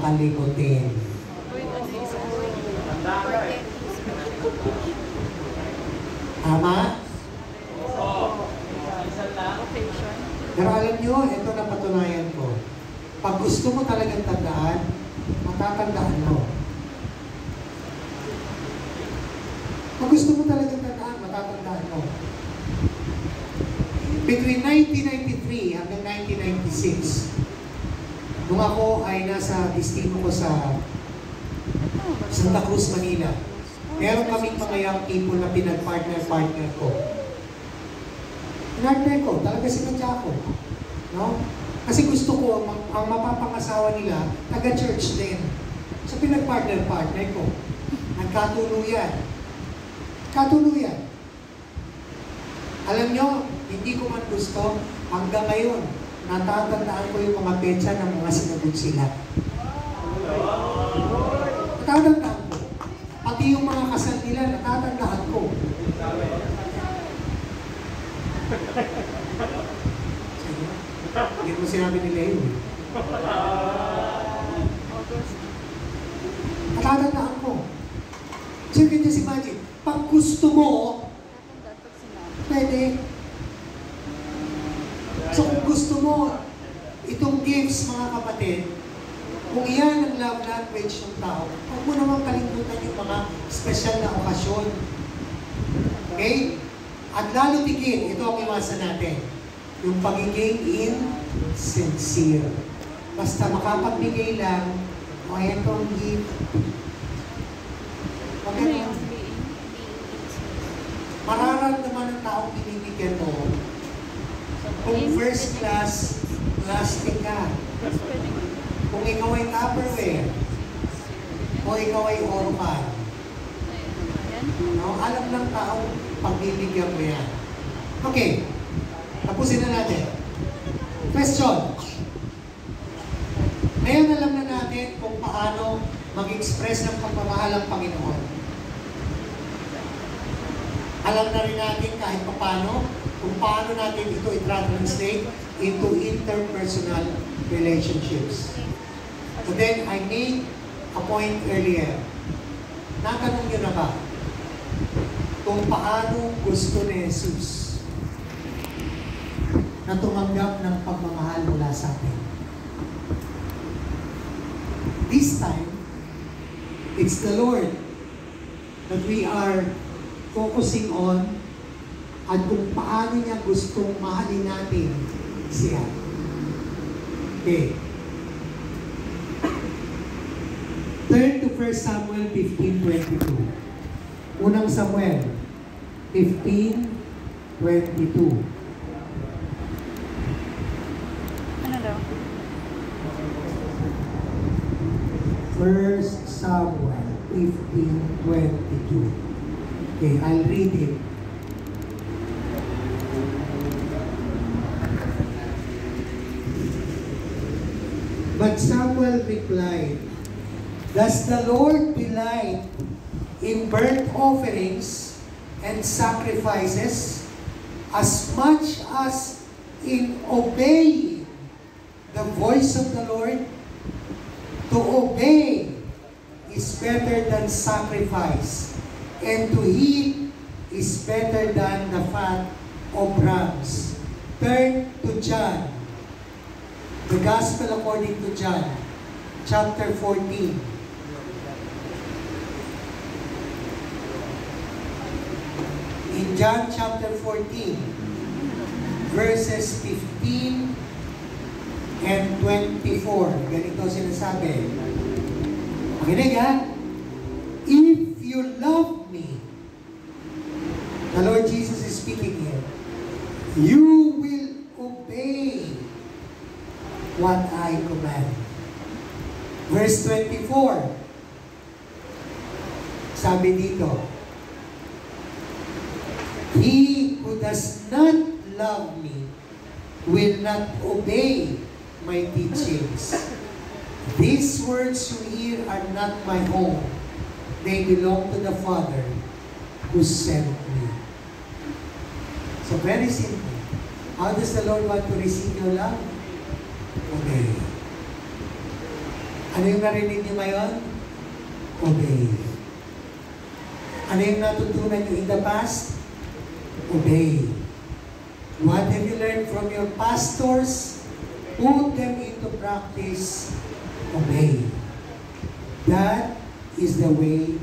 kakalimutin. Tama? Pero alam nyo, ito na patunayan ko. Pag gusto mo talagang tandaan, matatandaan mo. Pag gusto mo talagang tandaan, matatandaan mo. Between 1993 hanggang 1996, nung ako ay nasa destino ko sa Santa Cruz, Manila, meron kaming mga young people na pinag-partner ko. Pinartner ko, talaga sinadya ko. No? Kasi gusto ko, ang mapapangasawa nila, taga-church din. So pinag-partner ko. Nagkatuluyan. Katuluyan. Alam nyo, hindi ko man gusto, hanggang ngayon, natatandaan ko yung mga petsa ng mga sinagot sila. Natatandaan ko. Pati yung mga kasal nila, natatandaan ko. Hindi mo sinabi nila yun. Natatandaan ko. So you can just imagine, pag gusto mo, pwede. So kung gusto mo, itong gifts mga kapatid, kung iyan ang love language ng tao, huwag mo naman kalimutan yung mga special na okasyon. Okay? At lalo tigil, ito ang iwasan natin, yung pagiging insincere. Basta makapagbigay lang, o ito ang gift. Okay? Mararamdaman ng taong binibigyan mo kung first class, plastic ka. Kung ikaw ay Tupperware, o ikaw ay Orpan. No? Alam ng taong pagbibigyan mo yan. Okay. Tapusin na natin. Question. Ngayon alam na natin kung paano mag-express ng pagmamahal ang Panginoon. Alam na rin natin kahit paano kung paano natin ito i-translate into interpersonal relationships. But then, I made a point earlier. Natanong nyo na ba kung paano gusto ni Jesus na tumanggap ng pagmamahal mula sa atin? This time, it's the Lord that we are focusing on at kung paano niya gustong mahalin natin siya. Okay. Turn to 1 Samuel 15:22. Unang Samuel 15:22. Ano daw? 1 Samuel 15:22. Okay, I'll read it. But Samuel replied, "Does the Lord delight in burnt offerings and sacrifices as much as in obeying the voice of the Lord? To obey is better than sacrifice, and to heed is better than the fat of rams." Turn to John. The Gospel according to John, chapter 14. In John chapter 14, verses 15 and 24, ganito sinasabi. Makinig ha? If you love me, the Lord Jesus is speaking here, you will obey what I command. Verse 24, sabi dito, he who does not love me will not obey my teachings. These words you hear are not my own. They belong to the Father who sent me. So very simple. How does the Lord want to receive your love? Obey. Ano yung narinig niyo ngayon? Obey. Ano yung natutunan niyo in the past? Obey. What have you learned from your pastors? Put them into practice. Obey. That is the way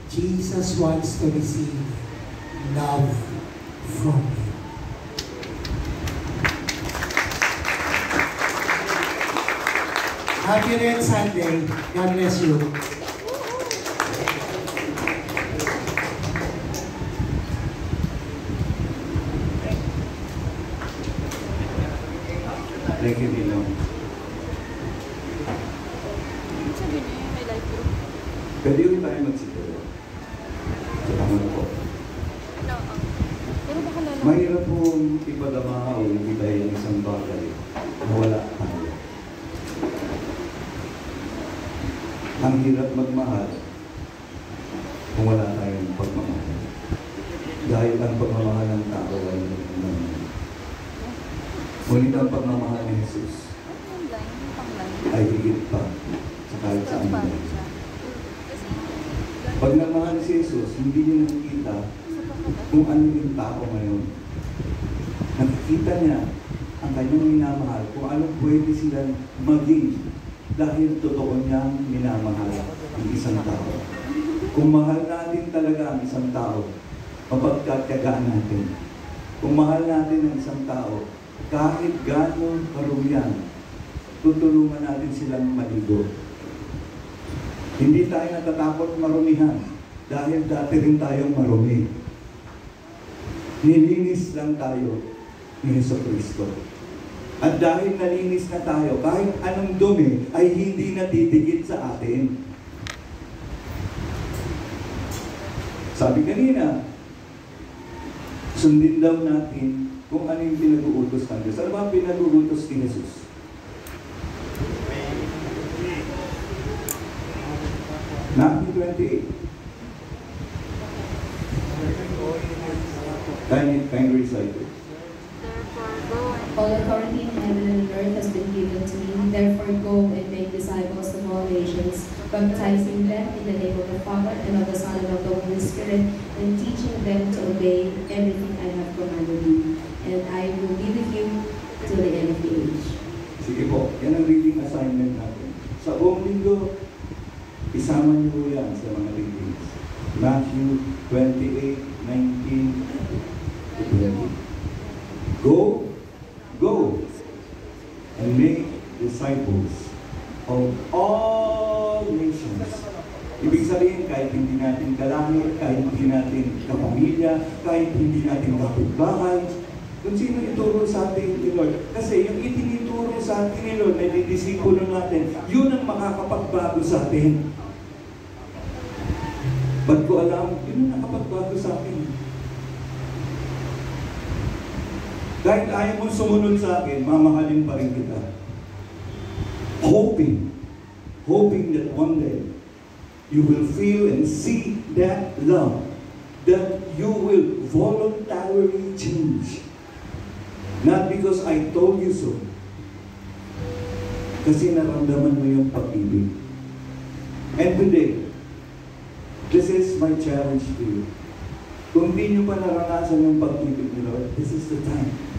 Jesus wants to receive love from you. Happy Red Sunday. God bless you. Thank you, Dino. Sabi niya, may live group. Pwede yung tayo magsiguro. Sa tangan po. No, pero baka lalo. Mahirap pong ipadama o ibigay ang isang bagay na wala tayo. Ang hirap magmahal kung wala tayong pagmamahal. Dahil ang pagmamahal ng tao ay naman. Ngunit ang pagmamahal ni Jesus ay higit pa sa kahit saan mo. Pag nagmahal si Jesus, hindi niya nakikita kung ano yung tao ngayon. Nakikita niya ang kanyang minamahal, kung ano pwede silang maging dahil totoo niyang minamahal ang isang tao. Kung mahal natin talaga ang isang tao, mapagkatiyagaan natin. Kung mahal natin ang isang tao, kahit gano'ng karumihan, tutulungan natin silang maligo. Hindi tayo natatakot marumihan dahil dati rin tayong marumi. Nilinis lang tayo ni Jesucristo. At dahil nalinis na tayo, kahit anong dumi ay hindi natitigit sa atin. Sabi kanina, sundin daw natin kung ano yung pinag-uutos ng Diyos. Ano ba ang pinag-uutos ni Jesus? Matthew 28. Can you recite it? Therefore, go and All authority in heaven and on earth has been given to me. Therefore go and make disciples of all nations, baptizing them in the name of the Father and of the Son and of the Holy Spirit, and teaching them to obey everything I have commanded you. And I will be with you till the end of the age. Sige po, yan ang reading assignment natin. Sa buong linggo, isama niyo yan sa mga readings. Matthew 28:19 to 20. Go, and make disciples of all nations. Ibig sabihin, kahit hindi natin kalangit, kahit hindi natin kapamilya, kahit hindi natin kapitbahay, kung sino ituro sa atin ni Lord. Kasi yung itinituro sa atin ni Lord na didisipulo natin, yun ang makakapagbago sa atin. Ba't ko alam, yun ang nakapagbago sa akin. Kahit ayaw mo sumunod sa akin, mamahalin pa rin kita. Hoping that one day, you will feel and see that love, that you will voluntarily change. Not because I told you so. Kasi naramdaman mo yung pag-ibig. And today, this is my challenge to you. Kung di nyo pa naranasan yung pag-ibig ni Lord, this is the time.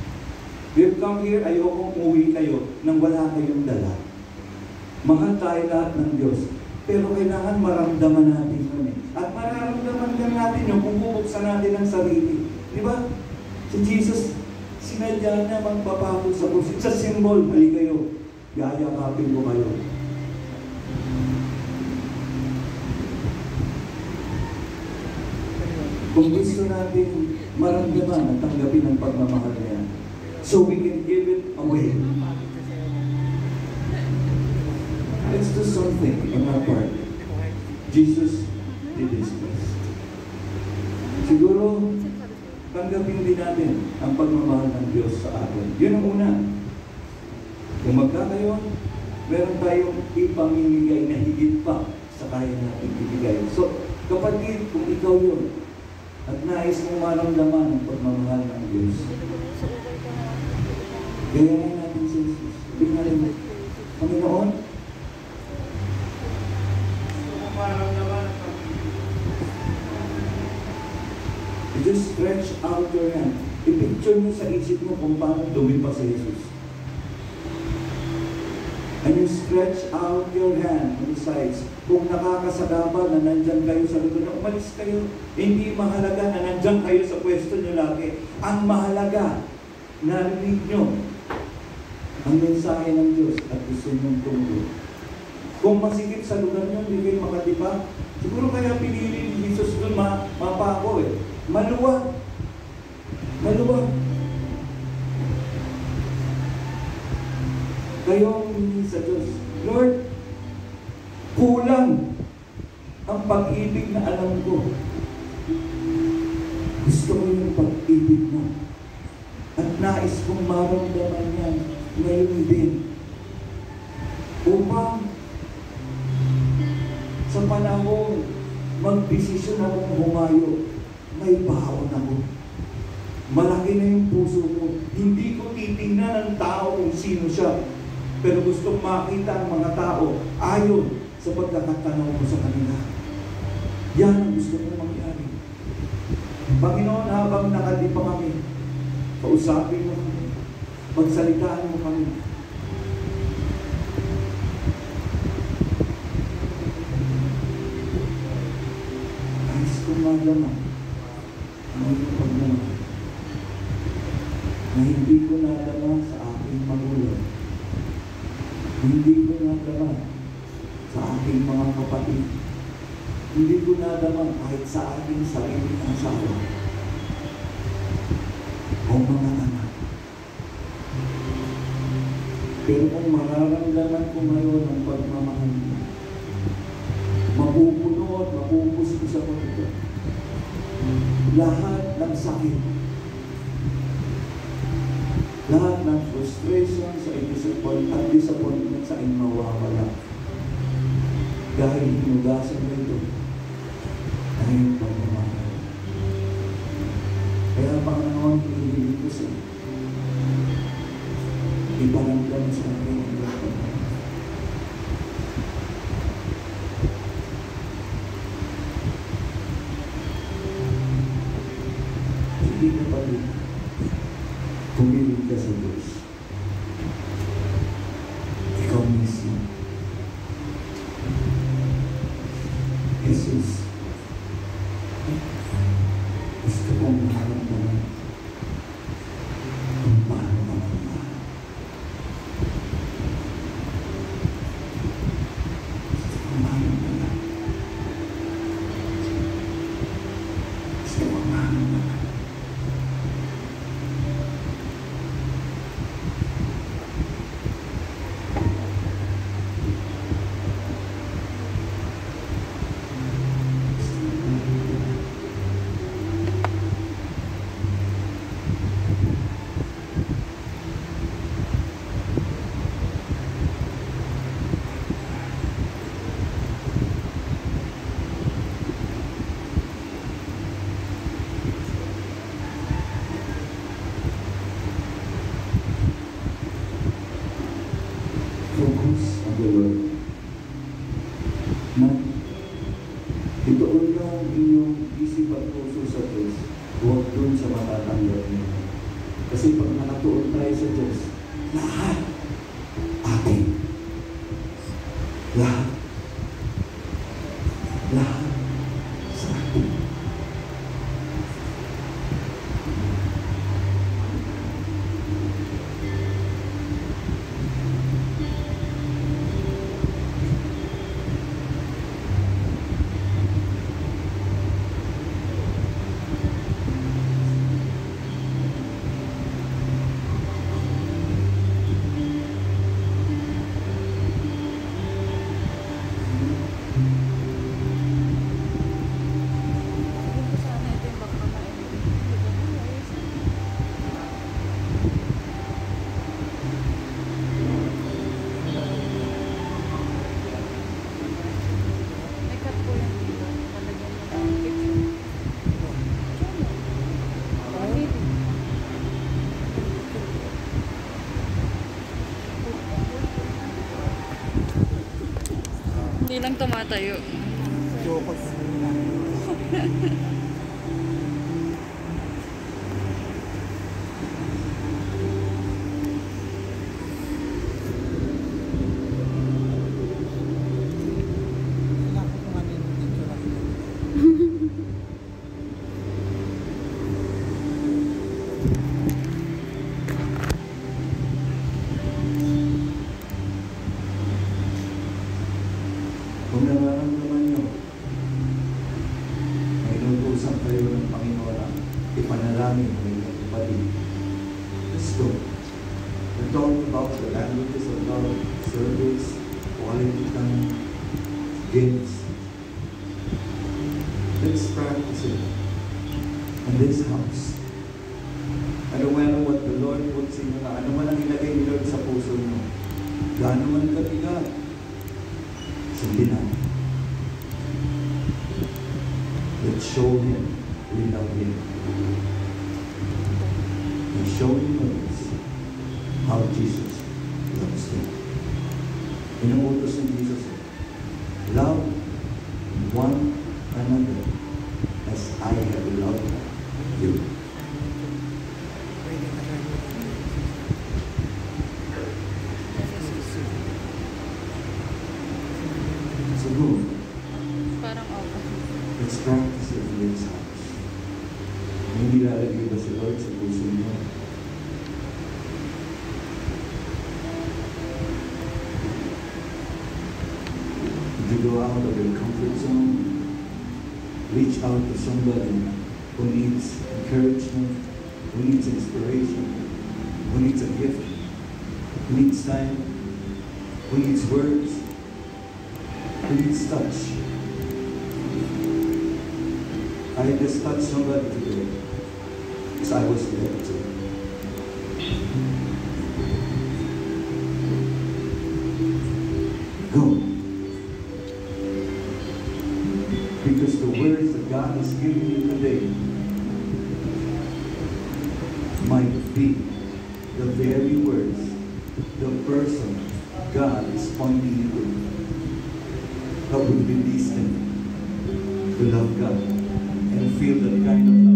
We've come here, ayokong umuwi kayo nang wala kayong dala. Mahal tayo lahat ng Diyos. Pero kailangan maramdaman natin yun eh. At mararamdaman lang natin yun kung bubuksan natin ang sarili. Di ba? Si Jesus, sinadya niya magpapako sa krus. It's a symbol. Hali kayo. Yayakapin ko kayo. Kung gusto natin maramdaman at tanggapin ang pagmamahal niya, so we can give it away. Let's do something on our part. Jesus did His best. Siguro, tanggapin din natin ang pagmamahal ng Diyos sa atin. Yun ang una. Kung magkakayon, meron tayong ipamimigay na higit pa sa kaya natin ibigay. So, kapatid, kung ikaw yun, at nais mong maramdaman ang pagmamahal ng Diyos, gayahin natin si Jesus. Sabihin natin, Panginoon, maramdaman ang pag-ibig. You just stretch out your hand. I-picture mo sa isip mo kung paano dumipa si Jesus. And you stretch out your hand on the sides. Kung nakakasagapa na nandyan kayo sa lugar na umalis kayo, hindi mahalaga na nandyan kayo sa pwesto nyo lagi. Ang mahalaga, narinig nyo ang mensahe ng Diyos at gusto nyong tumuloy. Kung masikip sa lugar nyo, hindi kayo makatipa. Siguro kaya pinili ni Jesus doon mapako eh. Maluwag. Maluwag. Kayo ang humingi sa Diyos, Lord, kulang ang pag-ibig na alam ko. Gusto ko yung pag-ibig mo. At nais kong maramdaman yan ngayon din. Upang sa panahon magdesisyon akong humayo, may baon ako. Malaki na yung puso ko. Hindi ko titingnan ng tao kung sino siya. Pero gustong makita ang mga tao ayon sa pagkakatanaw mo sa kanila. Yan ang gusto kong mangyari. Panginoon, habang nakadipa kami, kausapin mo kami, magsalitaan mo kami. Nais kong magaman ang iyong pagmamahal na hindi ko nadama sa aking magulang. Hindi ko nadama sa aking mga kapatid. Hindi ko nadama kahit sa aking sariling asawa o mga anak. Pero kung mararamdaman ko ngayon ang pagmamahal mo, mapupuno at mapupus ko sa pagkita lahat ng sakit, lahat ng frustration sa disappointment sa inyo mawawala. Dahil hinugasan mo ito dahil pagmamahal. Kaya Panginoon, hinihiling ko sa iyo. Iparamdam sa akin ang iyong pagmamahal. Hindi ka pa rin pumiling ka sa Diyos. Ikaw mismo. Jesus, gusto kong maramdaman kung paano ka magmahal. Gusto kong maramdaman. Gusto kong maramdaman. Focus on the Lord. Na ituon niyo ang inyong isip at puso sa Diyos, huwag doon sa matatanggap niyo. Kasi pag nakatuon tayo sa Diyos, lahat atin. Lahat. Lahat sa atin. Sana ito yung baka kamain. May cut po yung dito. Talagyan mo ng picture. Bakit? Hindi lang tumatayo. Kung nararamdaman nyo, may inutusan kayo ng Panginoon na ipanalangin ng inyong kapatid. Let's go. We're talking about the languages of love, service, quality time, gifts. Let's practice it in this house. Ano man what the Lord puts in you, ano man ang ilagay ni Lord sa puso mo, gaano man kabigat, sundin natin. Let's show Him we love Him. And show Him others how Jesus loves them. Inuutos ng Jesus, love one another as I have loved you. Siguro, Parang ako. let's practice it in this house. May nilalagay ba si Lord sa puso niyo? Did you go out of your comfort zone? Reach out to somebody who needs encouragement, who needs inspiration, who needs a gift, who needs time, who needs words, who needs touch. I just touched somebody today because I was led to. Go. Because the words that God has given you today might be the very words the person God is pointing you to that will release them to love God and feel that kind of love.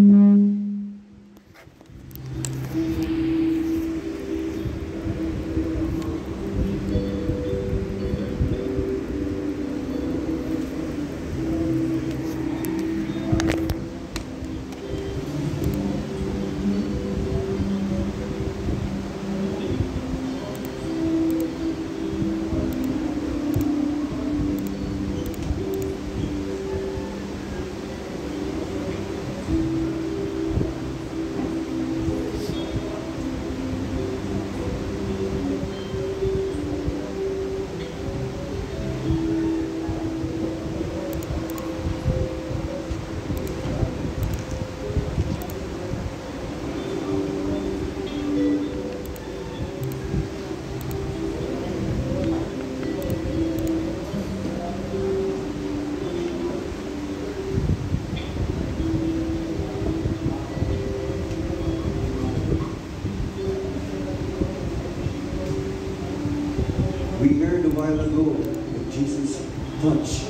We heard a while ago that Jesus touched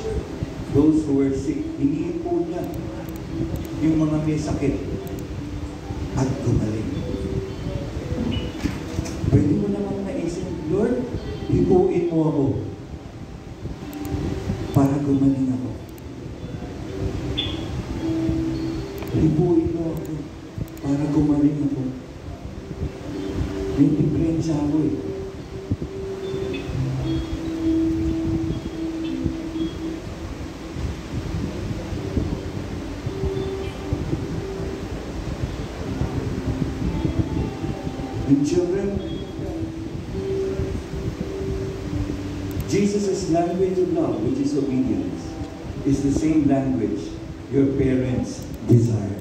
those who were sick. Iniipo niya yung mga may sakit at gumaling. Pwede mo naman naisip, Lord, ipuin mo ako para gumaling ako. Ipuin mo ako para gumaling ako. May diferensya ako eh. And children, Jesus' language of love, which is obedience, is the same language your parents desire.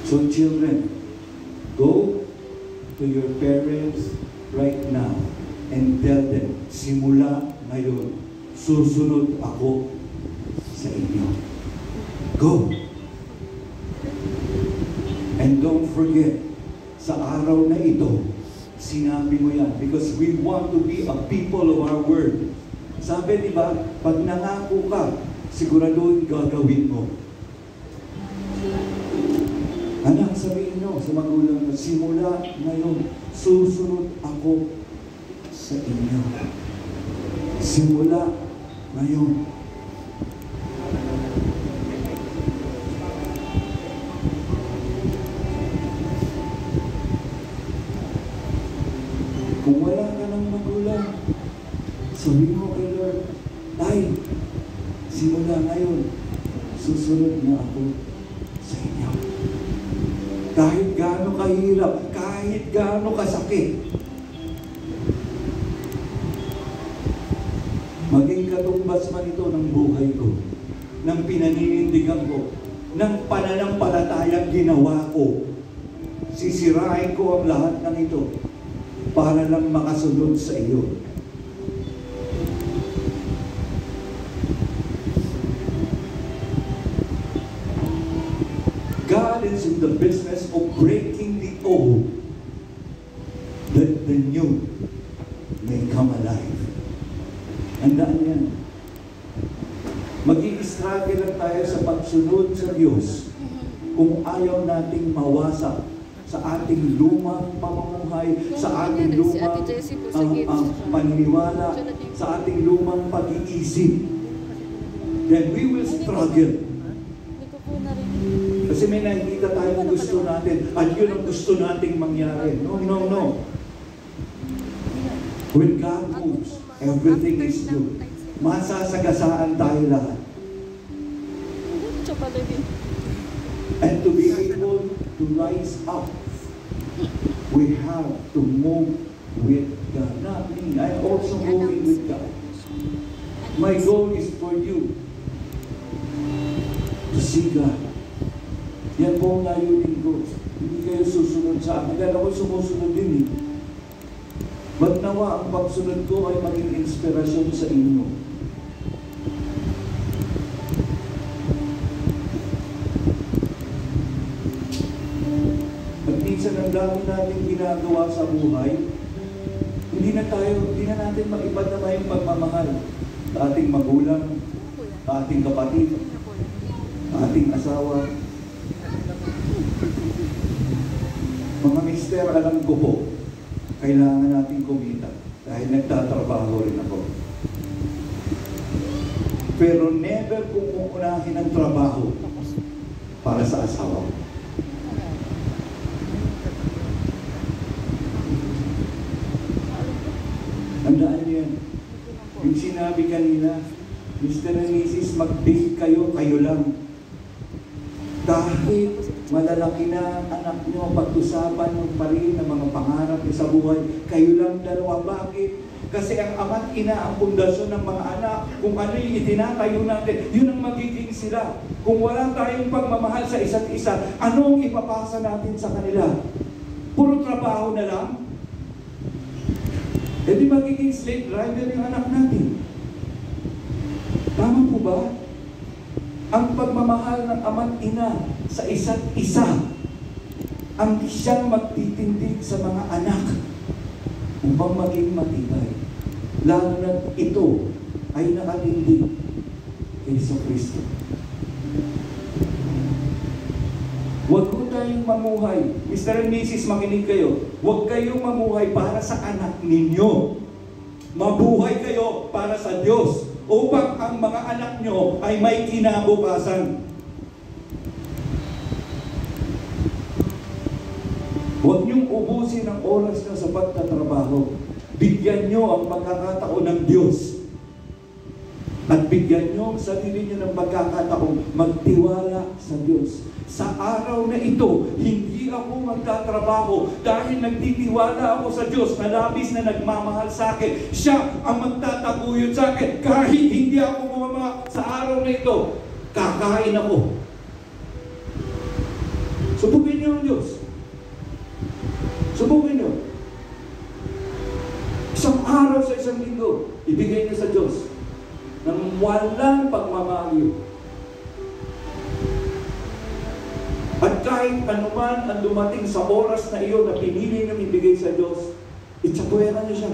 So children, go to your parents right now and tell them, simula ngayon, susunod ako sa inyo. Go. And don't forget, sa araw na ito, sinabi mo yan because we want to be a people of our word. Sabi, di ba, pag nangako ka, siguraduhin gagawin mo. Anak, sabihin nyo sa magulang na simula ngayon, susunod ako sa inyo. Simula ngayon. Kung wala ka ng magulang, sabihin mo kay Lord, ay, simula ngayon, susunod na ako sa inyo. Kahit gaano kahirap, kahit gaano kasakit, maging katumbas man ito ng buhay ko, ng pinaninindigan ko, ng pananampalatayang ginawa ko, sisirain ko ang lahat ng ito para lang makasunod sa iyo. God is in the business of breaking the old that the new may come alive. Handaan yan. Mag-i-struggle lang tayo sa pagsunod sa Diyos kung ayaw nating mawasak sa ating lumang pamumuhay, sa ating lumang paniniwala, sa ating lumang pag-iisip. Then we will struggle. Kasi may nakikita tayong gusto natin at yun ang gusto nating mangyari. No, no, no. When God moves, everything is new. Masasagasaan tayo lahat. And to be able to rise up, we have to move with God. Not me, I'm also moving with God. My goal is for you to see God. Yan po ang layunin ko. Hindi kayo susunod sa akin. Dahil ako sumusunod din eh. Ba't nawa ang pagsunod ko ay maging inspirasyon sa inyo? At minsan ang dami natin ginagawa sa buhay, hindi na natin maibad na yung pagmamahal sa ating magulang, sa ating kapatid, sa ating asawa. Mga mister, alam ko po, kailangan natin kumita dahil nagtatrabaho rin ako. Pero never kong uunahin ang trabaho para sa asawa. Tandaan niyo yan. Yung sinabi kanina, Mr. and Mrs., mag-date kayo, kayo lang. Kahit malalaki na anak nyo, pag-usapan nyo pa rin ng mga pangarap nyo sa buhay, kayo lang dalawa. Bakit? Kasi ang ama't ina, ang pundasyon ng mga anak, kung ano yung itinatayo natin, yun ang magiging sila. Kung wala tayong pagmamahal sa isa't isa, ano ang ipapasa natin sa kanila? Puro trabaho na lang? E di magiging slave driver yung anak natin. Tama po ba? Ang pagmamahal ng ama't ina sa isa't isa ang siyang magtitindig sa mga anak upang maging matibay. Lalo na ito ay nakatindig kay Kristo. Huwag ko tayong mamuhay. Mr. and Mrs., makinig kayo. Huwag kayong mamuhay para sa anak ninyo. Mabuhay kayo para sa Diyos upang ang mga anak nyo ay may kinabukasan. Huwag niyong ubusin ang oras nyo sa pagtatrabaho. Bigyan nyo ang pagkakataon ng Diyos. At bigyan nyo ang sarili nyo ng pagkakataon magtiwala sa Diyos. Sa araw na ito, hindi ako magtatrabaho dahil nagtitiwala ako sa Diyos na labis na nagmamahal sa akin. Siya ang magtataguyod sa akin. Kahit hindi ako bumama sa araw na ito, kakain ako. Subukin niyo ang Diyos. Subukin niyo. Isang araw sa isang linggo, ibigay niyo sa Diyos ng walang pagmamahal. At kahit anuman ang dumating sa oras na iyon na pinili niyong ibigay sa Diyos, Itsapuera niyo siya.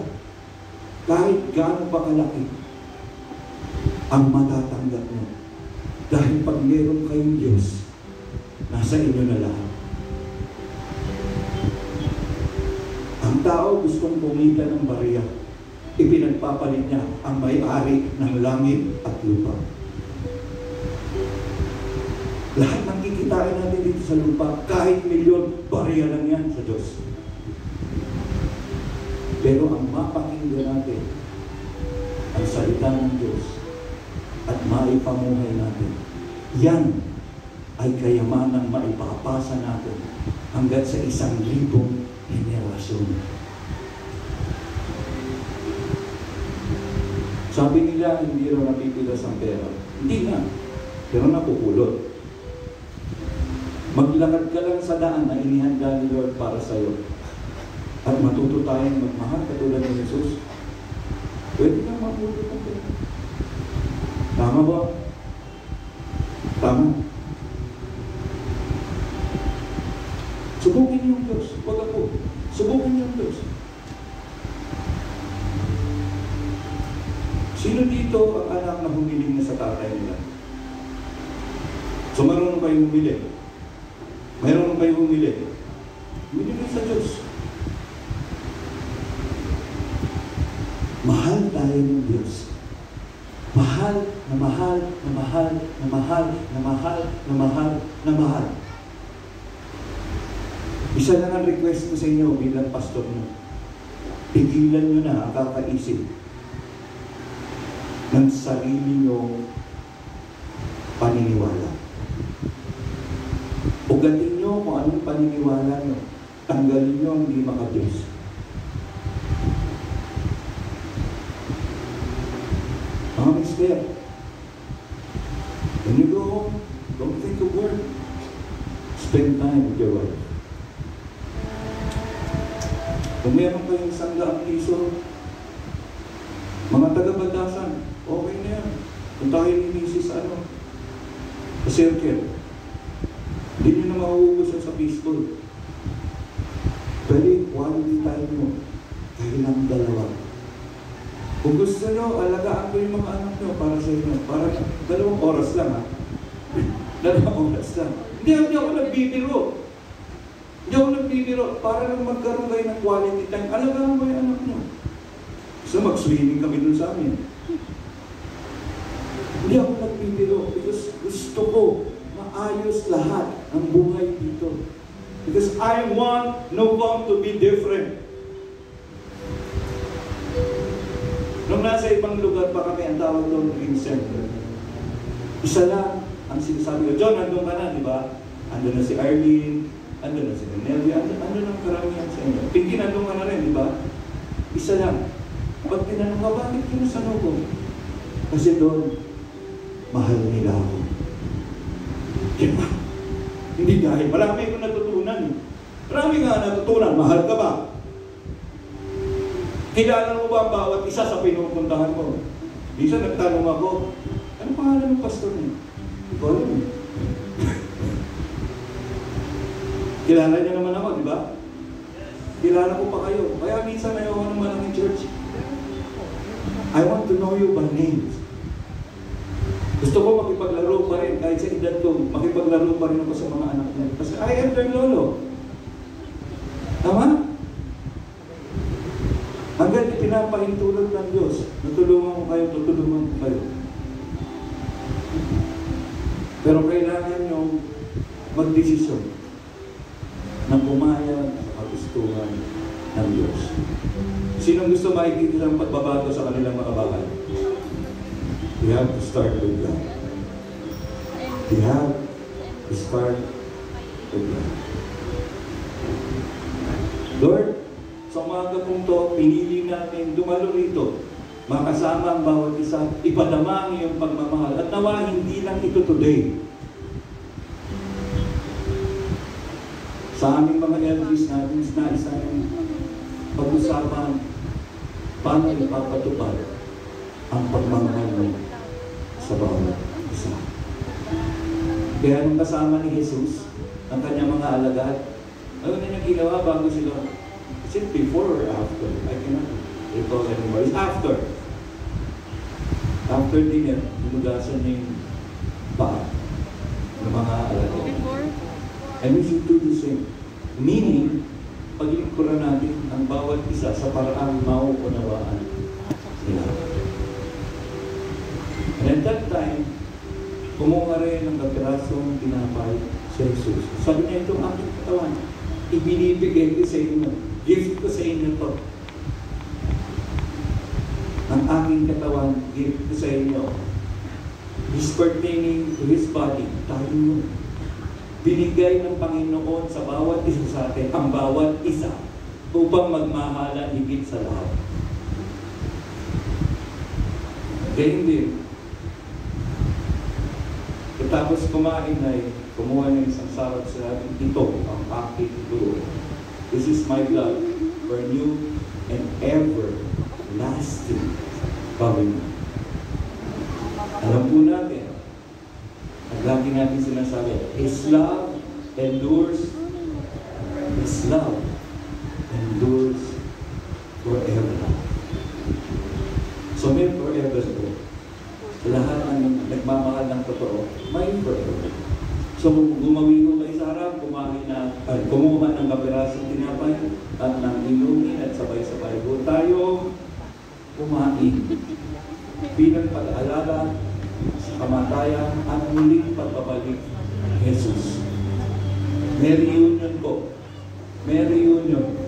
Kahit gaano pa kalaki ang matatanggap niyo. Dahil pag meron kayong Diyos, nasa inyo na lahat. Ang tao gustong kumita ng bariya. Ipinagpapalit niya ang may-ari ng langit at lupa. Lahat ng kikitain natin dito sa lupa, kahit milyon, bariya lang yan sa Diyos. Pero ang mapakinggan natin, ang salita ng Diyos, at maipamuhay natin, yan ay kayamanang maipapasa natin hanggat sa 1,000 henerasyon. Sabi nila, hindi raw napipilas ang pera. Hindi nga, pero napupulot. Maglakad ka lang sa daan na inihanda ni Lord para sa iyo. At matuto tayong magmahal katulad ni Jesus. Pwede kang mapulot ng pera. Tama ba? Tama. Subukin niyo yung Diyos. Huwag ako. Subukin niyo yung Diyos. Sino dito ang anak na humiling na sa tatay nila? So marunong kayo humili. Mayroon kayo humili. Humili sa Diyos. Mahal tayo ng Diyos. Mahal na mahal na mahal na mahal na mahal na mahal na mahal. Isa lang ang request ko sa inyo bilang pastor nyo. Pigilan nyo na ang kakaisip ng sarili nyong paniniwala. Ugatin nyo kung anong paniniwala nyo. Tanggalin nyo ang hindi maka-Diyos. Mga mister, when you go home, don't think of work. Spend time with your wife. Kung meron kayong 100 piso, mga taga-batasan, okay na yan. Puntahin ni Mrs. sa circle. Hindi nyo na mahuhugusan sa pistol. Pero quality time mo, kailang dalawa. Kung gusto nyo, alagaan ko yung mga anak nyo para sa inyo. Para 2 oras lang, ha? 2 oras lang. Hindi ako nagbibiro. Hindi ako nagbibiro. Para lang magkaroon kayo ng quality time. Alagaan mo yung anak nyo. So mag-swimming kami dun sa amin. Hindi ako nagbibiro because gusto ko maayos lahat ng buhay dito. Because I want no one to be different. Nung nasa ibang lugar pa kami, ang tawag doon dream center. Isa lang ang sinasabi ko, John, andun ka na, di ba? Andun na si Arlene, andun na si Nelly, andun ang karamihan sa inyo. Pinky, andun ka na rin, di ba? Isa lang. Pag tinanong ka, bakit kinasano ko? Kasi doon, mahal nila ako. Diba? Hindi dahil, marami akong natutunan. Marami nga natutunan, mahal ka ba? Kilala mo ba ang bawat isa sa pinupuntahan mo? Minsan nagtanong ako, ano pangalan ng pastor niyo? Ikaw alam mo. Kilala niyo naman ako, di ba? Kilala ko pa kayo. Kaya minsan ayoko naman ng church. I want to know you by name. Gusto ko makipaglaro pa rin, kahit sa edad ko, makipaglaro pa rin ako sa mga anak niya. Kasi I am their lolo. Tama? Hanggang pinapahintulot ng Diyos, natulungan ko kayo, tutulungan ko kayo. Pero kailangan nyo magdesisyon na pumayag sa kagustuhan ng Diyos. Sinong gusto makikita ng pagbabago sa kanilang mga bahay? We have to start with God. We have to start with God. Lord, sa umaga kong to, pinili namin dumalo rito, makasama ang bawat isa, ipadama ang iyong pagmamahal. At nawa, hindi lang ito today. Sa aming mga elders natin, nais namin pag-usapan paano ipapatupad ang pagmamahal mo sa bawat isa. Kaya nung kasama ni Jesus, ang kanyang mga alagad, ano na niya ginawa bago sila Is it before or after? I cannot recall anymore. It's after. After dinner, hinugasan niya yung paa ng mga alagad. Before? And we should do the same. Meaning, paglingkuran natin ang bawat isa sa paraang mauunawaan sila. And at that time, kumuha rin ng kapirasong tinapay si Jesus. Sabi niya, itong aking katawan, ibinibigay ko sa inyo. Gift ko sa inyo to. Ang aking katawan, gift ko sa inyo. Is pertaining to His body. Tayo yun. Binigay ng Panginoon sa bawat isa sa atin, ang bawat isa, upang magmahalan higit sa lahat. Ganyan din. Tapos kumain ay kumuha ng isang sarap sa atin. Ito ang aking dugo. This is my blood for new and everlasting covenant. Alam po natin, at lagi natin sinasabi, His love endures, His love endures forever. So may forever po. Lahat ng nagmamahal ng totoo, may forever. So kung gumawi ko kay Sarah, kumuha ng kapirasong tinapay at nang inumin at sabay-sabay po tayo kumain bilang pag-alala sa kamatayan at muling pagbabalik ng Jesus. May reunion po. May reunion.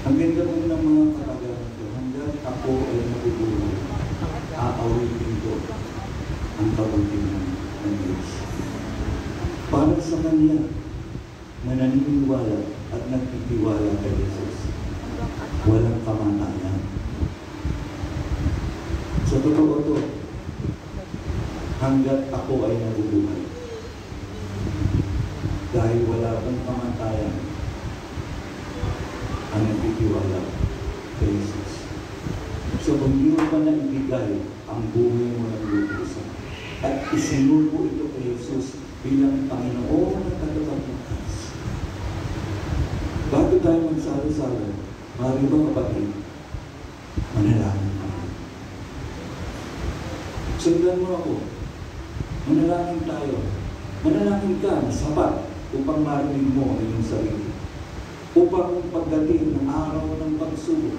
Ang ganda mo ng mga katagalan ko, hanggang ako ay nabubuhay, aawitin ko ang kabutihan ng Diyos. Para sa Kanya na naniniwala at nagtitiwala kay Jesus, walang kamatayan. Sa totoo to, hanggat ako ay nabubuhay, dahil wala akong kamatayan, ang nagtitiwala kay Jesus. So kung hindi mo pa naibigay ang buhay mo ng lubusan, at isinubo ito kay Jesus bilang Panginoon at tagapagligtas. Bago tayo magsalo-salo, maaari ba kapatid, manalangin tayo. Sundan mo ako. Manalangin tayo. Manalangin ka na sapat upang marinig mo ang iyong sarili. Upang pagdating ng araw ng pagsubok,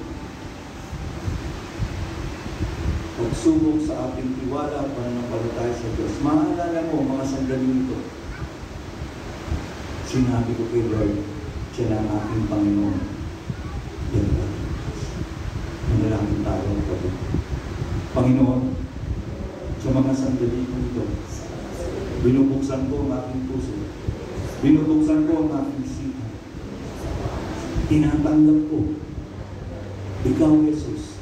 pagsubok sa ating tiwala at pananampalataya sa Diyos, maalala mo mga sandaling ito. Sinabi ko kay Lord, siya na ang aking Panginoon. Yan ba? Manalangin tayo kapatid. Panginoon, sa mga sandali ko ito, binubuksan ko ang aking puso. Binubuksan ko ang aking isipan. Tinatanggap ko, Ikaw, Jesus,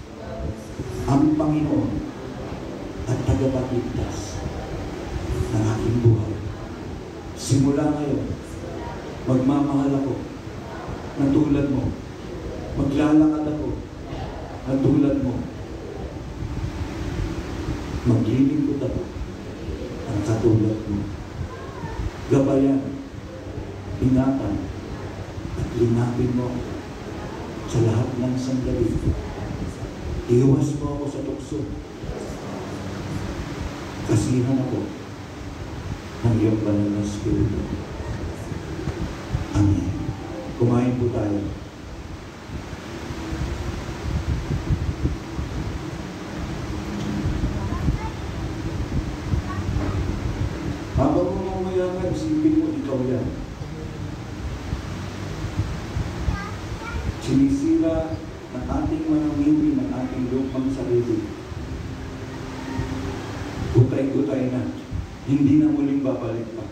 ang Panginoon at tagapagligtas ng aking buhay. Simula ngayon, magmamahal ako na tulad mo. Maglalakad ako na tulad mo. Maglilingkod ako ang katulad mo. Gabayan, ingatan, at linapin mo sa lahat ng sandali. Iwas mo ako sa tukso. Kasihan ako ng iyong banal na Espiritu. Amen. Kumain po tayo. Habang mo mamayaman, isipin mo, ikaw yan. Sinisira ng ating manamili, ng ating lupang sarili. Gutay-gutay na. Hindi na muling babalik pa.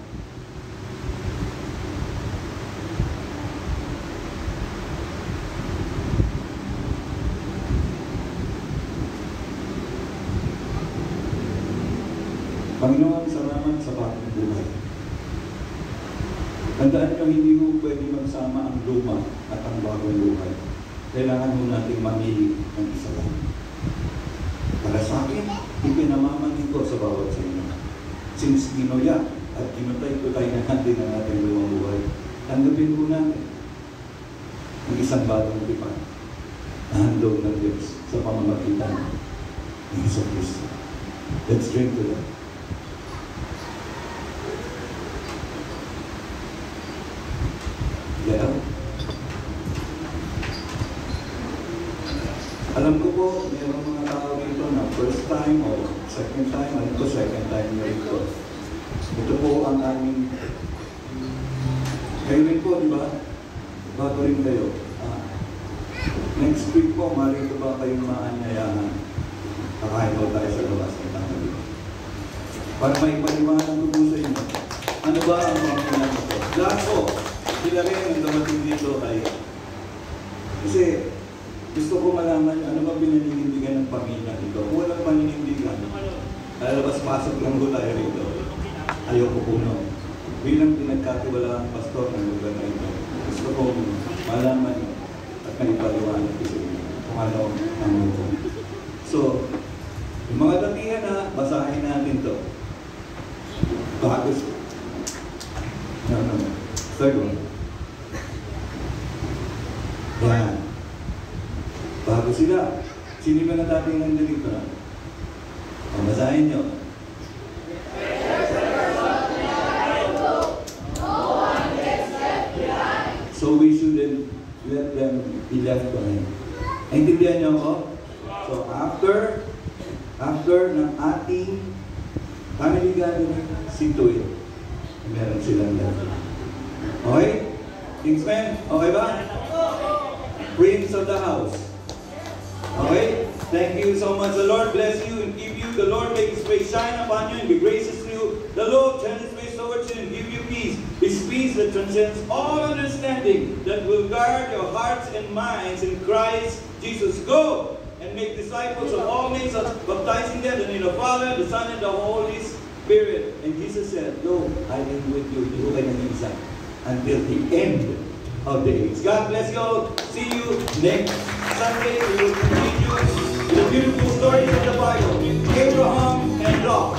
Panginoon, salamat sa bagong buhay. Tandaan nyo, hindi mo pwede magsama ang luma at ang bagong buhay. Kailangan mo natin mamili ng isa lang. Para sa akin, ipinamamanin ko sa bawat sa inyo. Since ginuya at ginutay-tutay na natin ang ating lumang buhay, tanggapin po natin ang isang bagong tipan na handog ng Diyos sa pamamagitan ng Isang Kristo. Let's drink to that. Yeah. Alam ko po, mayroong mga tao rito na first time o second time, alam ko second time nyo rito. Ito po ang aming, kayo rin po, di ba? Bago rin kayo. Next week po, marito ba kayong maanyayahan? Kakain po tayo sa labas ng tangali. Para may paliwanag ko po sa inyo, ano ba ang mga pinag ito? Lahat po, sila rin ang dumating dito ay kasi gusto ko malaman ano ba pinaninindigan ng pamilya dito. Kung walang paninindigan, lalabas-pasok lang ko tayo rito. Ayoko po no. Bilang pinagkatiwala ang pastor ng lugar na ito, gusto ko malaman at may paliwanag ko sa inyo kung ano ang ito. So, yung mga datihan na, basahin natin to. Bagos. No. Third one. Yan. Bago sila. Sino ba na dating nandito na? Basahin nyo. So we shouldn't let them be left behind. Naintindihan nyo ako? So after ng ating family gathering, situate, meron silang left. Okay? Kingsmen, okay ba? Prince of the house. Okay? Thank you so much. The Lord bless you and keep you. The Lord make His face shine upon you and be gracious to you. The Lord turn His face towards you and give you peace. His peace that transcends all understanding, that will guard your hearts and minds in Christ Jesus. Go and make disciples of all nations, baptizing them in the name of the Father, the Son, and the Holy Spirit. And Jesus said, "Lo, I am with you." Hindi ko kayo nag-iisa until the end of the age. God bless you all. See you next Sunday. We will continue with the beautiful stories of the Bible. Abraham and Lot.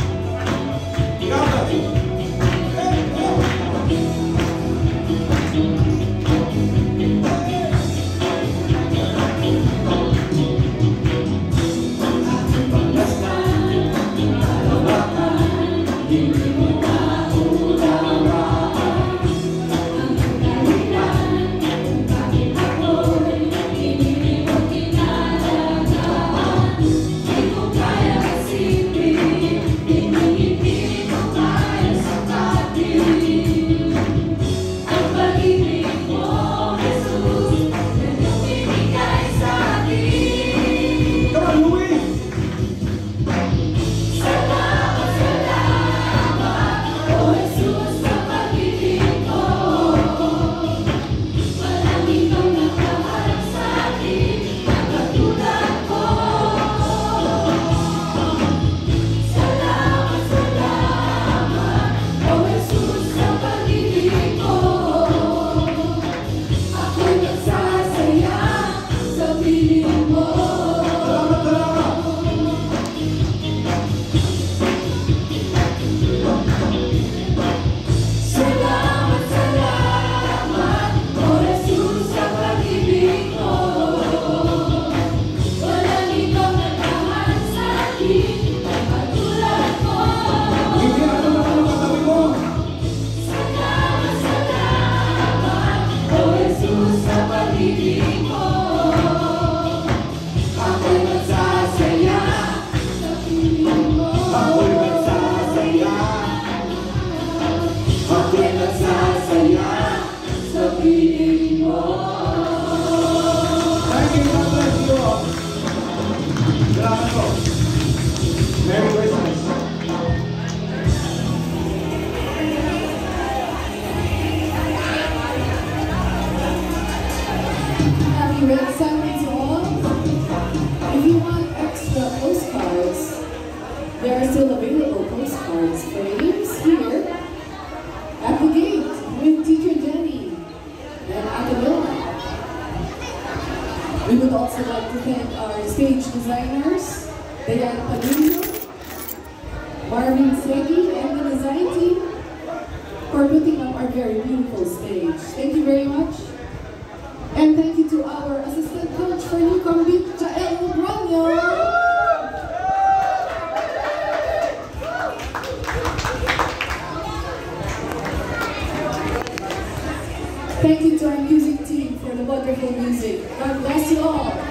still available postcards frames here at the gate with Teacher Jenny and Ate Vilma. We would also like to thank our stage designers, Diane Padilla, Marvin Segi, and the design team for putting up our very beautiful stage. Thank you very much. And thank you to our assistant coach for Newcomb Beach, Jael Lubranyo. Thank you to our music team for the wonderful music. God bless you all.